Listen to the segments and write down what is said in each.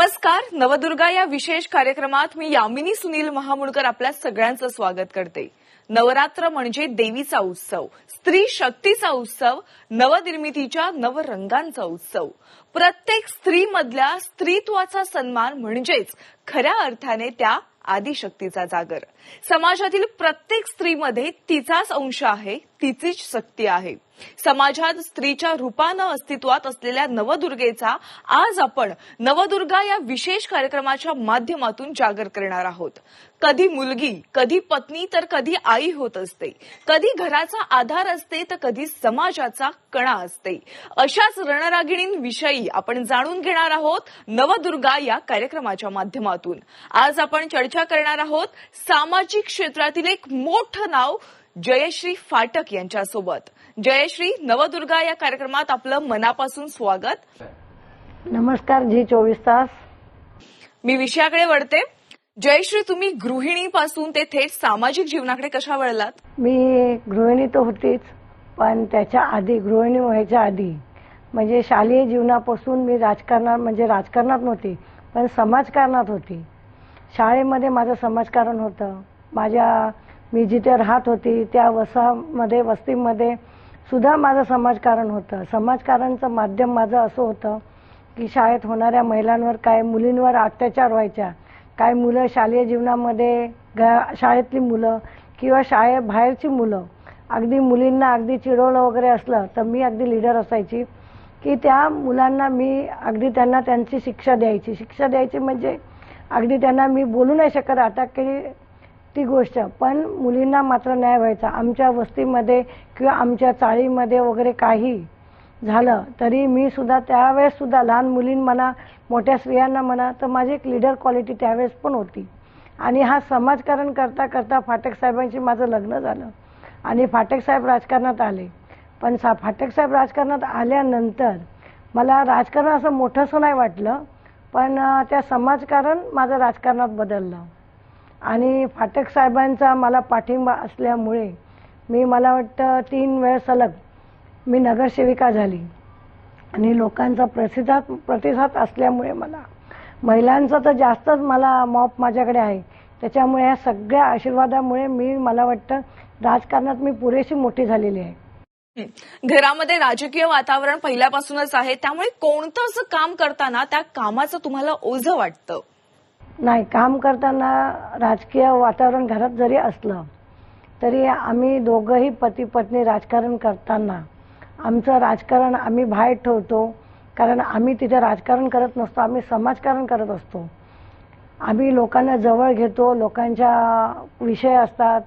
नमस्कार. नवदुर्गा या विशेष कार्यक्रमात मी यामिनी सुनील महामुळकर आपल्या सगळ्यांचं स्वागत करते. नवरात्र म्हणजे देवीचा उत्सव, स्त्री शक्तीचा उत्सव, नवनिर्मितीच्या नवरंगांचा उत्सव. प्रत्येक स्त्रीमधल्या स्त्रीत्वाचा सन्मान म्हणजेच खऱ्या अर्थाने त्या आदिशक्तीचा जागर. समाजातील प्रत्येक स्त्रीमध्ये तिचाच अंश आहे, तिचीच शक्ती आहे. समाजात स्त्रीच्या रूपानं अस्तित्वात असलेल्या नवदुर्गेचा आज आपण नवदुर्गा या विशेष कार्यक्रमाच्या माध्यमातून जागर करणार आहोत. कधी मुलगी, कधी पत्नी, तर कधी आई होत असते. कधी घराचा आधार असते, तर कधी समाजाचा कणा असते. अशाच रणरागिणींविषयी आपण जाणून घेणार आहोत नवदुर्गा या कार्यक्रमाच्या माध्यमातून. आज आपण चर्चा करणार आहोत सामाजिक क्षेत्रातील एक मोठं नाव जयश्री फाटक यांच्यासोबत. जयश्री, नवदुर्गा या कार्यक्रमात आपलं मनापासून स्वागत. नमस्कार. जी 24 तास. मी विषयाकडे वळते. जयश्री, तुम्ही गृहिणीपासून ते थेट सामाजिक जीवनाकडे कशा वळलात? मी गृहिणी तर होतीच, पण त्याच्या आधी, गृहिणी व्हायच्या आधी म्हणजे शालेय जीवनापासून मी राजकारणात नव्हती, पण समाजकारणात होती. शाळेमध्ये माझं समाजकारण होतं. मी जिथे राहत होती त्या वस्तीमध्ये सुद्धा माझं समाजकारण होतं. समाजकारणचं माध्यम माझं असं होतं की शाळेत होणाऱ्या महिलांवर, काय मुलींवर अत्याचार व्हायच्या, काय मुलं शालेय जीवनामध्ये, शाळेतली मुलं किंवा शाळेबाहेरची मुलं, अगदी मुलींना अगदी चिडवलं वगैरे असलं तर मी अगदी लीडर असायची की त्या मुलांना मी अगदी त्यांना त्यांची शिक्षा द्यायची म्हणजे अगदी त्यांना मी बोलू नाही शकत, अटक केली ती गोष्ट, पण मुलींना मात्र न्याय व्हायचा. आमच्या वस्तीमध्ये किंवा आमच्या चाळीमध्ये वगैरे काही झालं तरी मी सुद्धा त्यावेळेस सुद्धा लहान मुलींना म्हणा, मोठ्या स्त्रियांना म्हणा, तर माझी एक लीडर क्वालिटी त्यावेळेस पण होती. आणि हा समाजकारण करता करता फाटक साहेबांशी माझं लग्न झालं आणि फाटक साहेब राजकारणात आले. पण फाटक साहेब राजकारणात आल्यानंतर मला राजकारण असं मोठंसं नाही वाटलं, पण त्या समाजकारण माझं राजकारणात बदललं. आणि फाटक साहेबांचा मला पाठिंबा असल्यामुळे मला वाटतं 3 वेळ सलग मी नगरसेविका झाली. आणि लोकांचा प्रतिसाद असल्यामुळे महिलांचा तर जास्तच मॉप माझ्याकडे आहे. त्याच्यामुळे या सगळ्या आशीर्वादामुळे मला वाटतं राजकारणात मी पुरेशी मोठी झालेली आहे. घरामध्ये राजकीय वातावरण पहिल्यापासूनच आहे, त्यामुळे कोणतंच काम करताना त्या कामाचं तुम्हाला ओझं वाटतं? नाही, काम करताना राजकीय वातावरण घरात जरी असलं तरी आम्ही दोघंही पती पत्नी राजकारण करताना आमचं राजकारण आम्ही बाहेर ठेवतो, कारण आम्ही तिथे राजकारण करत नसतो, आम्ही समाजकारण करत असतो. आम्ही लोकांना जवळ घेतो. लोकांच्या विषय असतात,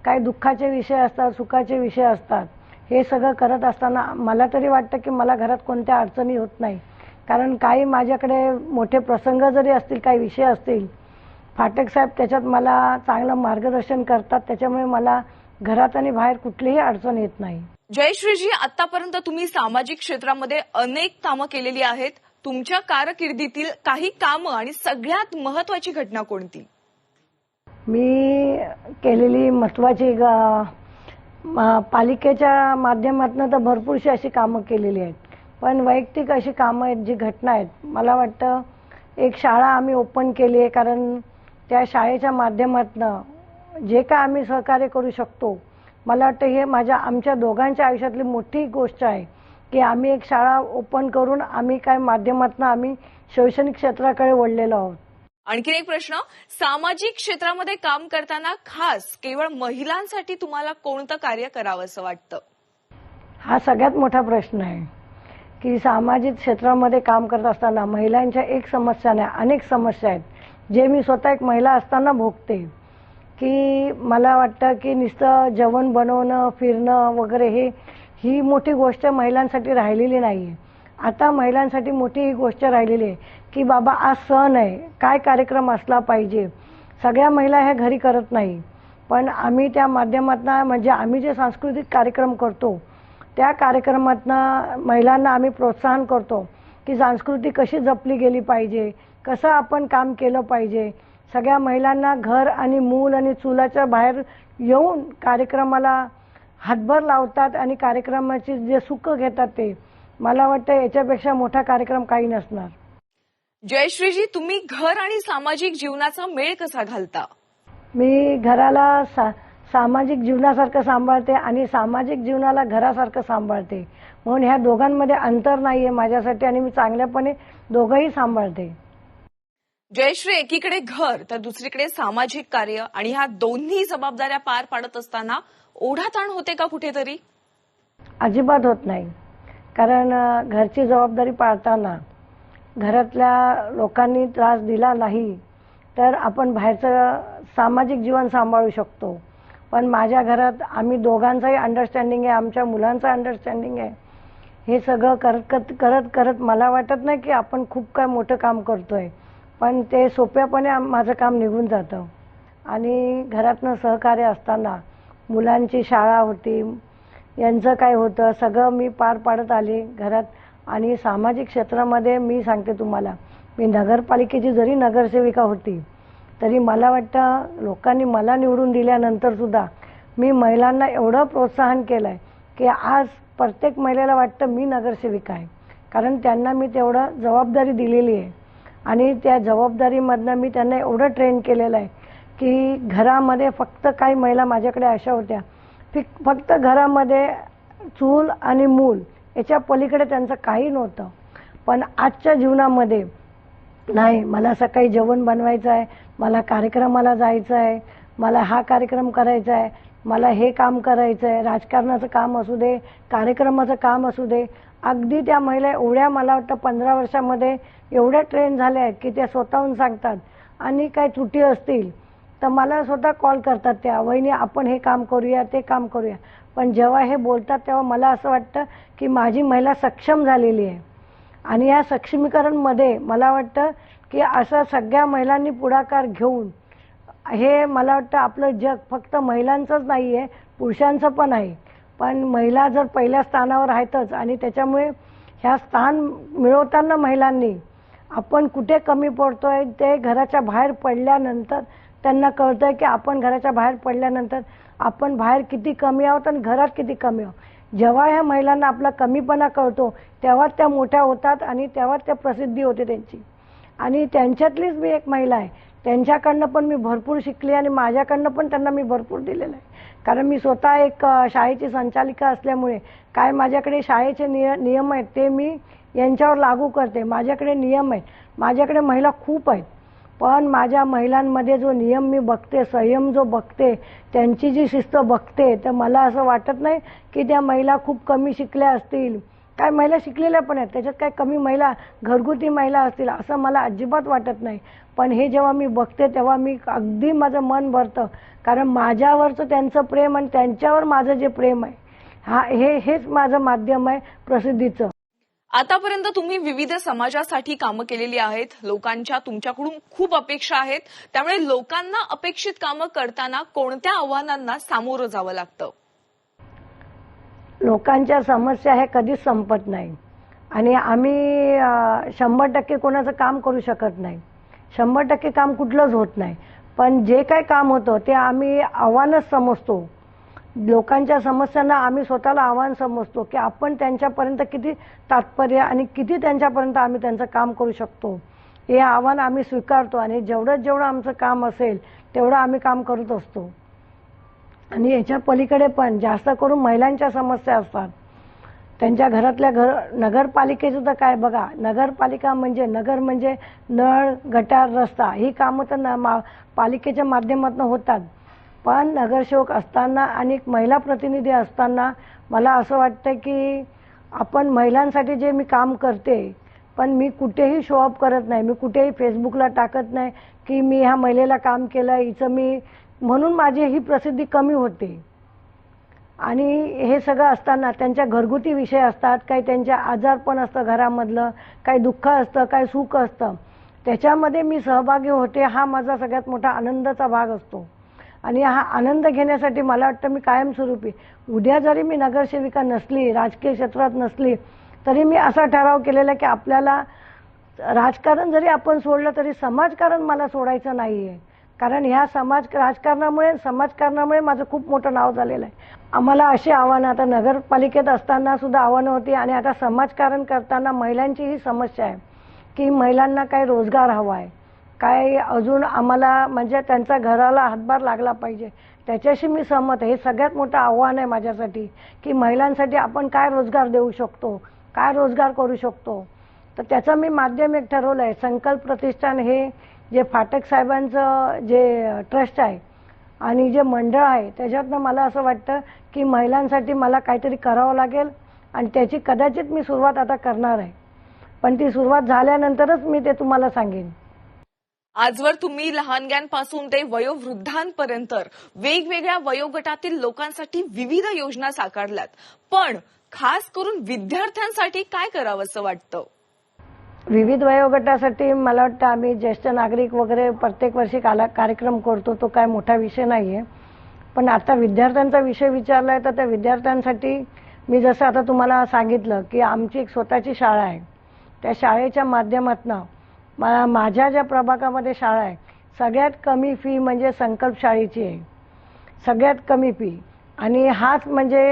काही दुःखाचे विषय असतात, सुखाचे विषय असतात. हे सगळं करत असताना मला तरी वाटतं की मला घरात कोणत्या अडचणी होत नाही, कारण काही माझ्याकडे मोठे प्रसंग जरी असतील, काही विषय असतील, फाटक साहेब त्याच्यात मला चांगलं मार्गदर्शन करतात. त्याच्यामुळे मला घरात आणि बाहेर कुठलीही अडचण येत नाही. जयश्रीजी, आतापर्यंत तुम्ही सामाजिक क्षेत्रामध्ये अनेक कामं केलेली आहेत. तुमच्या कारकिर्दीतील काही कामं आणि सगळ्यात महत्वाची घटना कोणती? मी केलेली महत्वाची पालिकेच्या माध्यमातून तर भरपूरशी अशी कामं केलेली आहेत, पण वैयक्तिक अशी कामं आहेत, जी घटना आहेत. मला वाटतं एक शाळा आम्ही ओपन केली आहे, कारण त्या शाळेच्या माध्यमातून जे काय आम्ही सहकार्य करू शकतो, मला वाटतं हे आमच्या दोघांच्या आयुष्यातली मोठी गोष्ट आहे की आम्ही एक शाळा ओपन करून आम्ही शैक्षणिक क्षेत्राकडे वळलेलो आहोत. आणखीन एक प्रश्न, सामाजिक क्षेत्रामध्ये काम करताना खास केवळ महिलांसाठी तुम्हाला कोणतं कार्य करावं असं वाटतं? हा सगळ्यात मोठा प्रश्न आहे की सामाजिक क्षेत्रामध्ये काम करत असताना महिलांच्या एक समस्या नाही, अनेक समस्या आहेत, जे मी स्वतः एक महिला असताना भोगते. की मला वाटतं की नुसतं जेवण बनवणं, फिरणं वगैरे ही मोठी गोष्ट महिलांसाठी राहिलेली नाही आहे. आता महिलांसाठी मोठी ही गोष्ट राहिलेली आहे की बाबा आज सण आहे, काय कार्यक्रम असला पाहिजे. सगळ्या महिला ह्या घरी करत नाही, पण आम्ही त्या माध्यमातून म्हणजे आम्ही जे सांस्कृतिक कार्यक्रम करतो त्या कार्यक्रमातून महिलांना आम्ही प्रोत्साहन करतो की संस्कृती कशी जपली गेली पाहिजे, कसं आपण काम केलं पाहिजे. सगळ्या महिलांना घर आणि मूल आणि चुलाच्या बाहेर येऊन कार्यक्रमाला हातभार लावतात आणि कार्यक्रमाचे जे सुख घेतात ते मला वाटतं याच्यापेक्षा मोठा कार्यक्रम काही नसणार. जयश्रीजी, तुम्ही घर आणि सामाजिक जीवनाचा मेळ कसा घालता? मी घराला सामाजिक जीवनासारखं सांभाळते आणि सामाजिक जीवनाला घरासारखं सांभाळते. म्हणून ह्या दोघांमध्ये अंतर नाहीये माझ्यासाठी आणि मी चांगल्यापणे दोघंही सांभाळते. जयश्री, एकीकडे घर तर दुसरीकडे सामाजिक कार्य आणि ह्या दोन्ही जबाबदाऱ्या पार पाडत असताना ओढाताण होते का कुठेतरी? अजिबात होत नाही. कारण घरची जबाबदारी पाळताना घरातल्या लोकांनी त्रास दिला नाही तर आपण बाहेरचं सामाजिक जीवन सांभाळू शकतो. पण माझ्या घरात आम्ही दोघांचाही अंडरस्टँडिंग आहे, आमच्या मुलांचं अंडरस्टँडिंग आहे. हे सगळं करत करत मला वाटत नाही की आपण खूप काय मोठं काम करतोय, पण ते सोप्यापणे माझं काम निघून जातं. आणि घरातनं सहकार्य असताना मुलांची शाळा होती, यांचं काय होतं, सगळं मी पार पाडत आले घरात. आणि सामाजिक क्षेत्रामध्ये मी सांगते तुम्हाला, मी नगरपालिकेची जरी नगरसेविका होती तरी मला वाटतं लोकांनी मला निवडून दिल्यानंतर सुद्धा मी महिलांना एवढं प्रोत्साहन केलंय की आज प्रत्येक महिलेला वाटतं मी नगरसेविका आहे. कारण त्यांना मी तेवढं जबाबदारी दिलेली आहे आणि त्या जबाबदारीमधनं मी त्यांना एवढं ट्रेन केलेलं आहे की घरामध्ये फक्त काही महिला माझ्याकडे अशा होत्या फक्त घरामध्ये चूल आणि मूल याच्या पलीकडे त्यांचं काही नव्हतं. पण आजच्या जीवनामध्ये नाही, मला सकाळी जेवण बनवायचं आहे, मला कार्यक्रमाला जायचं आहे, मला हा कार्यक्रम करायचा आहे, मला हे काम करायचं आहे, राजकारणाचं काम असू दे, कार्यक्रमाचं काम असू दे. अगदी त्या महिला एवढ्या मला वाटतं 15 वर्षामध्ये एवढ्या ट्रेन झाल्या आहेत की त्या स्वतःहून सांगतात. आणि काही त्रुटी असतील तर मला स्वतः कॉल करतात, त्या वहिनी आपण हे काम करूया, ते काम करूया. पण जेव्हा हे बोलतात तेव्हा मला असं वाटतं की माझी महिला सक्षम झालेली आहे. आणि या सक्षमीकरणमध्ये मला वाटतं की असं सगळ्या महिलांनी पुढाकार घेऊन हे मला वाटतं आपलं जग फक्त महिलांचंच नाही आहे, पुरुषांचं पण आहे. पण महिला जर पहिल्या स्थानावर आहेतच आणि त्याच्यामुळे ह्या स्थान मिळवताना महिलांनी आपण कुठे कमी पडतोय ते घराच्या बाहेर पडल्यानंतर त्यांना कळतंय की आपण घराच्या बाहेर पडल्यानंतर आपण बाहेर किती कमी आहोत आणि घरात किती कमी आहोत. जेव्हा ह्या महिलांना आपला कमीपणा कळतो तेव्हा त्या मोठ्या होतात आणि तेव्हा त्या प्रसिद्धी होते त्यांची. आणि त्यांच्यातलीच मी एक महिला आहे, त्यांच्याकडनं पण मी भरपूर शिकली आणि माझ्याकडनं पण त्यांना मी भरपूर दिलेलं आहे. कारण मी स्वतः एक शाळेची संचालिका असल्यामुळे काय माझ्याकडे शाळेचे नियम आहेत ते मी यांच्यावर लागू करते. माझ्याकडे नियम आहेत, माझ्याकडे महिला खूप आहेत, पण माझ्या महिलांमध्ये जो नियम मी बघते, संयम जो बघते, त्यांची जी शिस्त बघते, तर मला असं वाटत नाही की त्या महिला खूप कमी शिकल्या असतील. काय महिला शिकलेल्या पण आहेत, त्याच्यात काय कमी महिला घरगुती महिला असतील असं मला अजिबात वाटत नाही. पण हे जेव्हा मी बघते तेव्हा मी अगदी माझं मन भरतं. कारण माझ्यावरचं त्यांचं प्रेम आणि त्यांच्यावर माझं जे प्रेम आहे हेच माझं माध्यम आहे प्रसिद्धीचं. आतापर्यंत तुम्ही विविध समाजासाठी कामं केलेली आहेत, लोकांच्या तुमच्याकडून खूप अपेक्षा आहेत, त्यामुळे लोकांना अपेक्षित कामं करताना कोणत्या आव्हानांना सामोरं जावं लागतं? लोकांच्या समस्या हे कधीच संपत नाही आणि आम्ही 100% कोणाचं काम करू शकत नाही, 100% काम कुठलंच होत नाही. पण जे काही काम होतं ते आम्ही आव्हानच समजतो. लोकांच्या समस्यांना आम्ही स्वतःला आव्हान समजतो की आपण त्यांच्यापर्यंत किती तात्पर्य आणि किती त्यांच्यापर्यंत आम्ही त्यांचं काम करू शकतो. हे आव्हान आम्ही स्वीकारतो आणि जेवढं आमचं काम असेल तेवढं आम्ही काम करत असतो. आणि याच्या पलीकडे पण जास्त करून महिलांच्या समस्या असतात, त्यांच्या घरातल्या नगरपालिकेचं तर काय बघा, नगरपालिका म्हणजे नगर म्हणजे नळ, गटार, रस्ता ही कामं तर पालिकेच्या माध्यमातून होतात. पण नगरसेवक असताना आणि महिला प्रतिनिधी असताना मला असं वाटतं की आपण महिलांसाठी जे मी काम करते, पण मी कुठेही शो अप करत नाही, मी कुठेही फेसबुकला टाकत नाही की मी ह्या महिलेला काम केलं, हिचं मी, म्हणून माझी ही प्रसिद्धी कमी होते. आणि हे सगळं असताना त्यांच्या घरगुती विषय असतात, काही त्यांच्या आजारपण असतं घरामधलं, काही दुःख असतं, काही सुख असतं, त्याच्यामध्ये मी सहभागी होते. हा माझा सगळ्यात मोठा आनंदाचा भाग असतो. आणि हा आनंद घेण्यासाठी मला वाटतं मी कायमस्वरूपी, उद्या जरी मी नगरसेविका नसली, राजकीय क्षेत्रात नसली, तरी मी असा ठराव केलेला की आपल्याला राजकारण जरी आपण सोडलं तरी समाजकारण मला सोडायचं नाहीये. कारण ह्या समाजकारणामुळे माझं खूप मोठं नाव झालेलं आहे. आम्हाला अशी आव्हानं आता नगरपालिकेत असताना सुद्धा आव्हानं होती आणि आता समाजकारण करताना महिलांची ही समस्या आहे की महिलांना काय रोजगार हवा आहे, काय अजून आम्हाला म्हणजे त्यांचा घराला हातभार लागला पाहिजे, त्याच्याशी मी सहमत आहे. हे सगळ्यात मोठं आव्हान आहे माझ्यासाठी की महिलांसाठी आपण काय रोजगार देऊ शकतो, काय रोजगार करू शकतो. तर त्याचं मी माध्यम एक ठरवलं आहे. संकल्प प्रतिष्ठान हे जे फाटक साहेबांचं जे ट्रस्ट आहे आणि जे मंडळ आहे त्याच्यातनं मला असं वाटतं की महिलांसाठी मला काहीतरी करावं लागेल आणि त्याची कदाचित मी सुरुवात आता करणार आहे. पण ती सुरुवात झाल्यानंतरच मी ते तुम्हाला सांगेन. आजवर तुम्ही लहानग्यांपासून ते वयोवृद्धांपर्यंत वेगवेगळ्या वयोगटातील लोकांसाठी विविध योजना साकारल्यात. पण खास करून विद्यार्थ्यांसाठी काय करावं असं वाटतं? विविध वयोगटासाठी मला वाटतं आम्ही ज्येष्ठ नागरिक वगैरे प्रत्येक वर्षी कार्यक्रम करतो, तो काय मोठा विषय नाहीये. पण आता विद्यार्थ्यांचा विषय विचारलाय तर त्या विद्यार्थ्यांसाठी मी जसं आता तुम्हाला सांगितलं की आमची एक स्वतःची शाळा आहे. त्या शाळेच्या माध्यमातून माझ्या ज्या प्रभागामध्ये शाळा आहे सगळ्यात कमी फी म्हणजे संकल्प शाळेची आहे, सगळ्यात कमी फी. आणि हाच म्हणजे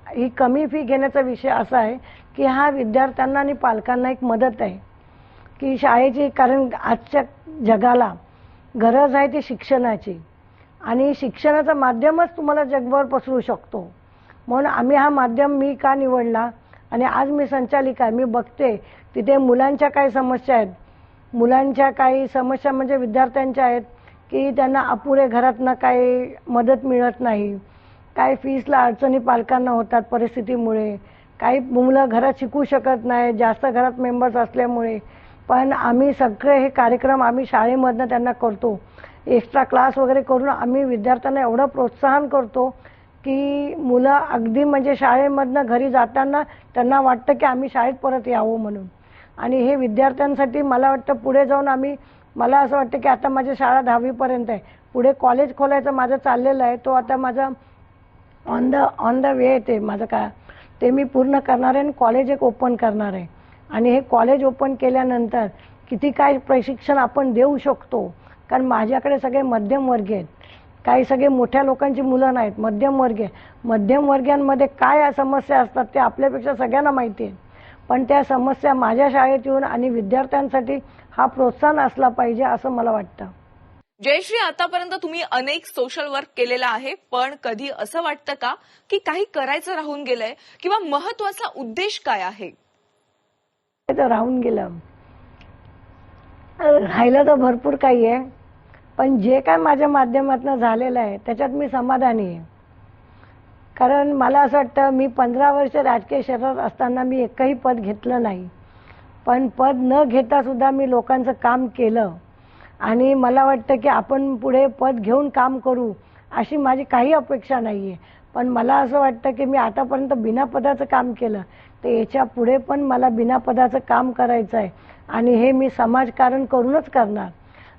ही कमी फी घेण्याचा विषय असा आहे की हा विद्यार्थ्यांना आणि पालकांना एक मदत आहे की शाळेची, कारण आजच्या जगाला गरज आहे ती शिक्षणाची आणि शिक्षणाचं माध्यमच तुम्हाला जगभर पसरू शकतो. म्हणून आम्ही हा माध्यम मी का निवडला आणि आज मी संचालिका आहे. मी बघते तिथे मुलांच्या काही समस्या आहेत, मुलांच्या काही समस्या म्हणजे विद्यार्थ्यांच्या आहेत की त्यांना अपुरे घरातनं काही मदत मिळत नाही, काही फीसला अडचणी पालकांना होतात परिस्थितीमुळे, काही मुलं घरात शिकू शकत नाही जास्त घरात मेंबर्स असल्यामुळे. पण आम्ही सगळे हे कार्यक्रम आम्ही शाळेमधनं त्यांना करतो, एक्स्ट्रा क्लास वगैरे करून आम्ही विद्यार्थ्यांना एवढं प्रोत्साहन करतो की मुलं अगदी म्हणजे शाळेमधनं घरी जाताना त्यांना वाटतं की आम्ही शाळेत परत यावं म्हणून. आणि हे विद्यार्थ्यांसाठी मला वाटतं पुढे जाऊन मला असं वाटतं की आता माझी शाळा 10वी पर्यंत आहे, पुढे कॉलेज खोलायचं माझं चाललेलं आहे. तो आता माझा ऑन द वे ते माझं काय ते मी पूर्ण करणार आहे आणि कॉलेज एक ओपन करणार आहे. आणि हे कॉलेज ओपन केल्यानंतर किती काय प्रशिक्षण आपण देऊ शकतो, कारण माझ्याकडे सगळे मध्यमवर्गीय आहेत, काही सगळे मोठ्या लोकांची मुलं नाहीत, मध्यमवर्गीयांमध्ये काय समस्या असतात ते आपल्यापेक्षा सगळ्यांना माहिती आहे. पण त्या समस्या माझ्या शाळेत येऊन आणि विद्यार्थ्यांसाठी हा प्रोत्साहन असला पाहिजे असं मला वाटतं. जयश्री, आतापर्यंत तुम्ही अनेक सोशल वर्क केलेलं आहे, पण कधी असं वाटतं का की काही करायचं राहून गेलंय किंवा महत्वाचा उद्देश काय आहे? तर राहून गेलं, राहिलं तर भरपूर काही आहे, पण जे काय माझ्या माध्यमातून झालेलं आहे त्याच्यात मी समाधानी आहे. कारण मला असं वाटतं मी 15 वर्ष राजकीय क्षेत्रात असताना मी एकही पद घेतलं नाही, पण पद न घेता सुद्धा मी लोकांचं काम केलं. आणि मला वाटतं की आपण पुढे पद घेऊन काम करू अशी माझी काही अपेक्षा नाहीये. पण मला असं वाटतं की मी आतापर्यंत बिना पदाचं काम केलं, तर याच्या पुढे पण मला बिना पदाचं काम करायचं आहे आणि हे मी समाजकारण करूनच करणार.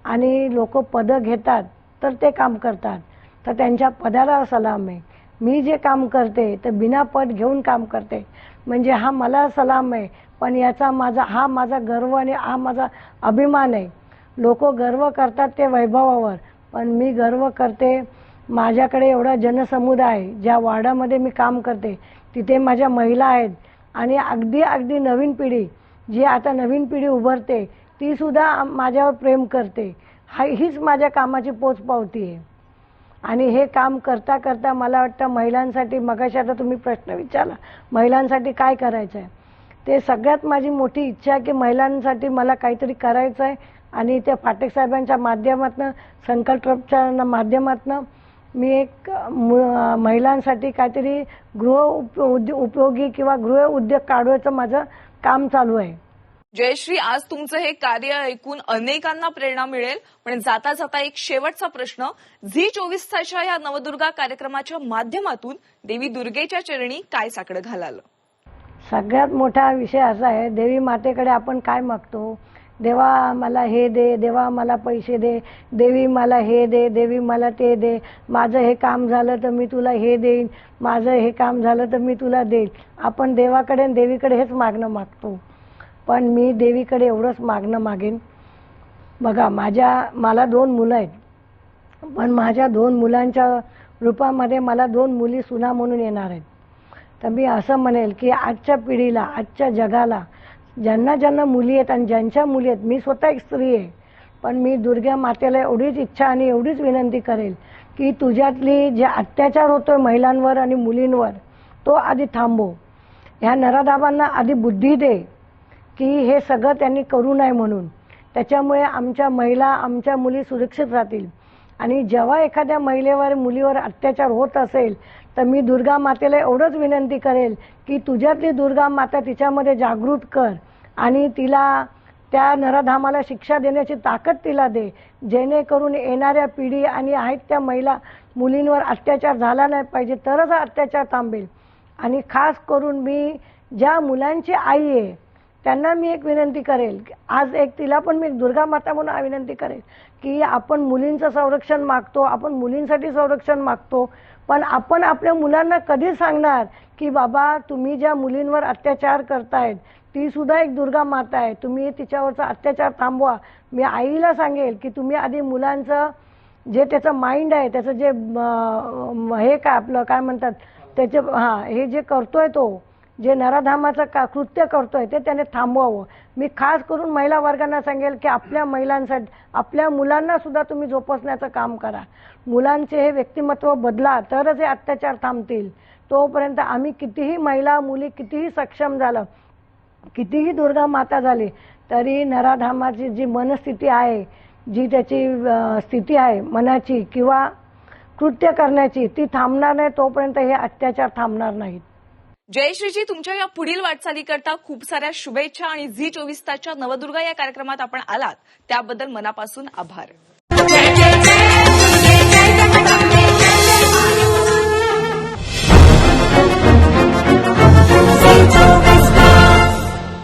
आणि लोक पदं घेतात तर ते काम करतात, तर त्यांच्या पदाला सलाम आहे. मी जे काम करते ते बिना पद घेऊन काम करते, म्हणजे हा मला सलाम आहे. पण याचा माझा गर्व आणि हा माझा अभिमान आहे. लोक गर्व करतात ते वैभवावर, पण मी गर्व करते माझ्याकडे एवढा जनसमुदाय, ज्या वार्डामध्ये मी काम करते तिथे माझ्या महिला आहेत आणि अगदी नवीन पिढी, जी आता नवीन पिढी उभरते ती सुद्धा माझ्यावर प्रेम करते. हीच माझ्या कामाची पोचपावती आहे. आणि हे काम करता करता मला वाटतं महिलांसाठी, मगाशी आता तुम्ही प्रश्न विचारला महिलांसाठी काय करायचं आहे, ते सगळ्यात माझी मोठी इच्छा आहे की महिलांसाठी मला काहीतरी करायचं आहे. आणि त्या फाटक साहेबांच्या माध्यमातून, संकल्पच्या माध्यमातून मी एक महिलांसाठी काहीतरी उपयोगी किंवा गृह उद्योग काढवायचं माझं काम चालू आहे. जयश्री, आज तुमचं हे कार्य ऐकून अनेकांना प्रेरणा मिळेल. पण जाता जाता एक शेवटचा प्रश्न, झी24 तासच्या या नवदुर्गा कार्यक्रमाच्या माध्यमातून देवी दुर्गेच्या चरणी काय साकडं घालाल? सगळ्यात मोठा विषय असा आहे, देवी मातेकडे आपण काय मागतो, देवा मला हे दे, देवा मला पैसे दे, देवी मला हे दे, देवी मला ते दे, माझं हे काम झालं तर मी तुला हे देईन, माझं हे काम झालं तर मी तुला देईन. आपण देवाकडे आणि देवीकडे हेच मागणं मागतो. पण मी देवीकडे एवढंच मागणं मागेन, बघा मला 2 मुलं आहेत, पण माझ्या 2 मुलांच्या रूपामध्ये मला 2 मुली सुना म्हणून येणार आहेत. तर मी असं म्हणेल की आजच्या पिढीला, आजच्या जगाला ज्यांना ज्यांना मुली आहेत आणि ज्यांच्या मुली आहेत, मी स्वतः एक स्त्री आहे, पण मी दुर्गा मातेला एवढीच इच्छा आणि एवढीच विनंती करेल की तुझ्यातली जे अत्याचार होतोय महिलांवर आणि मुलींवर तो आधी थांबव. ह्या नराधामांना आधी बुद्धी दे की हे सगळं त्यांनी करू नये म्हणून. त्याच्यामुळे आमच्या महिला, आमच्या मुली सुरक्षित राहतील. आणि जेव्हा एखाद्या महिलेवर, मुलीवर अत्याचार होत असेल तर मी दुर्गा मातेला एवढंच विनंती करेल की तुझ्यातली दुर्गा माता तिच्यामध्ये जागृत कर आणि तिला, त्या नराधामाला शिक्षा देण्याची ताकद तिला दे, जेणेकरून येणाऱ्या पिढी आणि आहेत त्या महिला मुलींवर अत्याचार झाला नाही पाहिजे, तरच हा अत्याचार थांबेल. आणि खास करून मी ज्या मुलांची आई आहे त्यांना मी एक विनंती करेल, आज एक तिला पण मी दुर्गा माता म्हणून विनंती करेल की आपण मुलींचं संरक्षण मागतो, आपण मुलींसाठी संरक्षण मागतो, पण आपण आपल्या मुलांना कधी सांगणार की बाबा तुम्ही ज्या मुलींवर अत्याचार करतायत ती सुद्धा एक दुर्गा माता आहे, तुम्ही तिच्यावरचा अत्याचार थांबवा. मी आईला सांगेल की तुम्ही आधी मुलांचं जे त्याचं माइंड आहे, त्याचं जे हे काय आपलं काय म्हणतात त्याचे हे जे करतोय तो जे नराधामाचं कृत्य करतोय ते त्याने थांबवावं. मी खास करून महिला वर्गांना सांगेल की आपल्या महिलांसाठी, आपल्या मुलांना सुद्धा तुम्ही जोपासण्याचं काम करा. मुलांचे हे व्यक्तिमत्व बदला, तरच हे अत्याचार थांबतील. तोपर्यंत आम्ही कितीही महिला, मुली कितीही सक्षम झालं, कितीही दुर्गा माता झाली, तरी नराधामाची जी मनस्थिती आहे, जी त्याची स्थिती आहे मनाची किंवा कृत्य करण्याची, ती थांबणार नाही. तोपर्यंत हे अत्याचार थांबणार नाहीत. जयश्रीजी, तुमच्या या पुढील वाटचालीकरता खूप साऱ्या शुभेच्छा आणि झी 24 तासच्या नवदुर्गा या कार्यक्रमात आपण आलात त्याबद्दल मनापासून आभार.